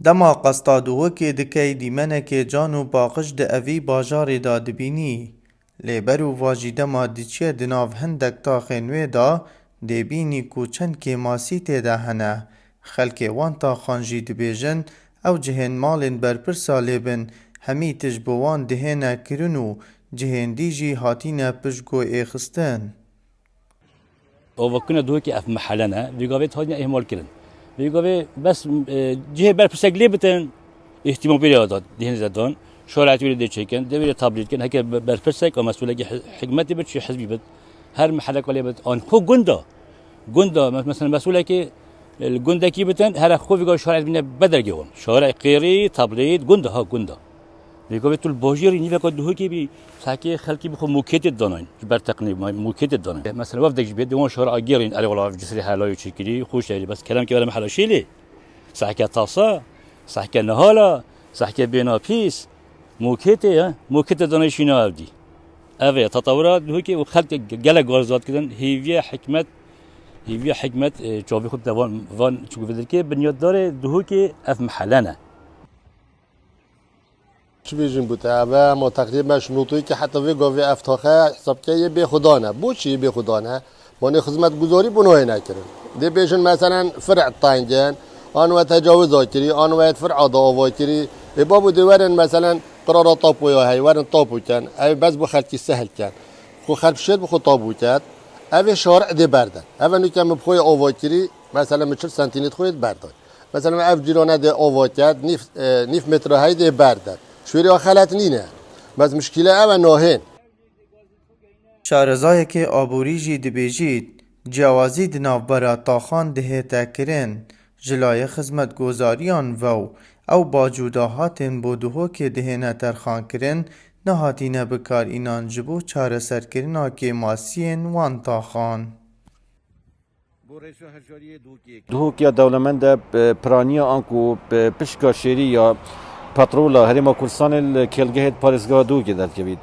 دما قەستادووەکێ دکەی دیمەنێکێ جان و باقش di evî bajarê da dibînî. Lêber û vajî dema diçiye di nav hindek taxên wê da dêbînî ku çend kêmasî têde hene. Xelkê wan taxan jî dibêjin ew cihên malên berpirsa lê bin hemî tişt bi wan dihêne kirin û cihên dî jî hatîne piştgotêxistin. Ovakuna duhekî ev mehelene vê gavê hatine ihmal kirin. Vê gavê bes cihê berpirsek lê bitin ihtimam pê da dihên zedan şoreetî wê dê çêkin devê tablet kirin heke berpirsek a mesulekî hikûmetê bit çi hizbî bit her mehelek lê bit an xwe gunda mesela mesulekî gundekî bitin her xwe vê gavê şoreet bîne bedergê wan şoreet qêrî tablet gunda vê gavê tu li bajêrî nîveka duhekî bî sakê xelkî bi xwe mûketê danayın ji ber teqnî mûketê danayın mesela wevdek ji bê dê wan şoreet agêrîn erê wala cisrî helayê çêkirî xweş erî bes kelemkê were mehela şêlê saheke tasa saheke nihala saheke bêna pîs mûketê danayî şîna ev dî ev ê tetewira duhekî û xelk gelek garzat kirin hêviya hikmet çavê xwe de van çûkû vedirkê binyaddarê duhekî ev mehelene چی بیشیم بوده؟ و ما تقریبا شنوتویی که حتی وی گاوی افتاخه حساب که یه به خدا نه. بو چی به خدا نه؟ ما نه خدمت گذاری بنوی نکردیم. دی بیشن مثلا فرع تانجن، آن و تجاوز آکری، آن و فرع عداوا کری. بابو دیوارن مثلا قرارات تابویا هی، ورن تابو کن. ای بس بو خلکی سهل کن. خو خلف شد بخو تابو کرد. اوی شارع دی بردن. اوی نکم بخوی آواکری مثلا میچل سانتیمتر خوید بردن. مثلا اف جیرانه دی آوا کرد نیف متر های دی بردن. شوری آخلت نینه بس مشکله اما ناهین شارەزایەکê aborî jî dibêjît ciyawazî di navbera taxan dihête kirin ji layê xizmetgozariyan vew ew bacûda hatên bo dihokê dihêne terxankirin nehatîne bikarînan ji bo çareserkirina kêmasiyên wan taxan. Duhokya dewlemend e piraniya an ku pişka şêrî ya patrola Herêma Kurdistanê li kêlgehê parêzgeha Duhokê derkevît.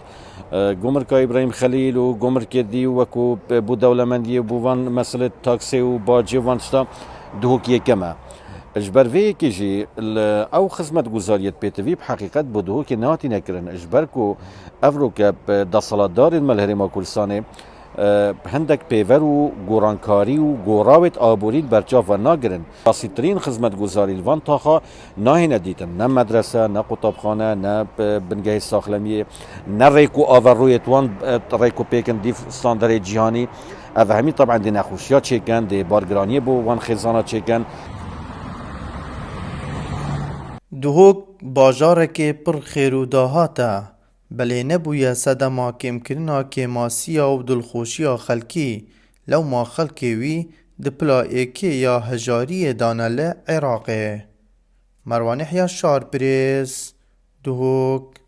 Gomirka İbrahîm Xelîl û gomirkê dî wekû bû dewlemendiyê bû van meselê taksê û bacê van tişta Duhokî yekem e. Ji ber vê yekê jî ew xizmetguzariyê pêtivî bi heqîqet bû Duhokê nehatîne kirin ji ber ku ev rokep desalatdarên me li Herêma Kurdistanê hindek pêver û gorankarî û gorawêt aborî berçav ve nagirin. Basîttirîn xizmetguzarî li van taxa nahêne dîtin ne medrese ne qutabxane ne bingehê saxlemiyê ne rêk û averroyê wan rêk û pêkin dîv standerê cîhanî ev hemî teban dê nexweşiya çêkin dê bargiraniyê bo wan xêzana çêkin. Duhok bajarekê pir xêr û dahat e. Belê nebûye sedema kêmkirina kêmasiya û dilxweşiya xelkî lewma xelkê wî di pila êkê ya hejariyê dane li Iraqê. Merwan Yehya Şarpirêz, Duhok.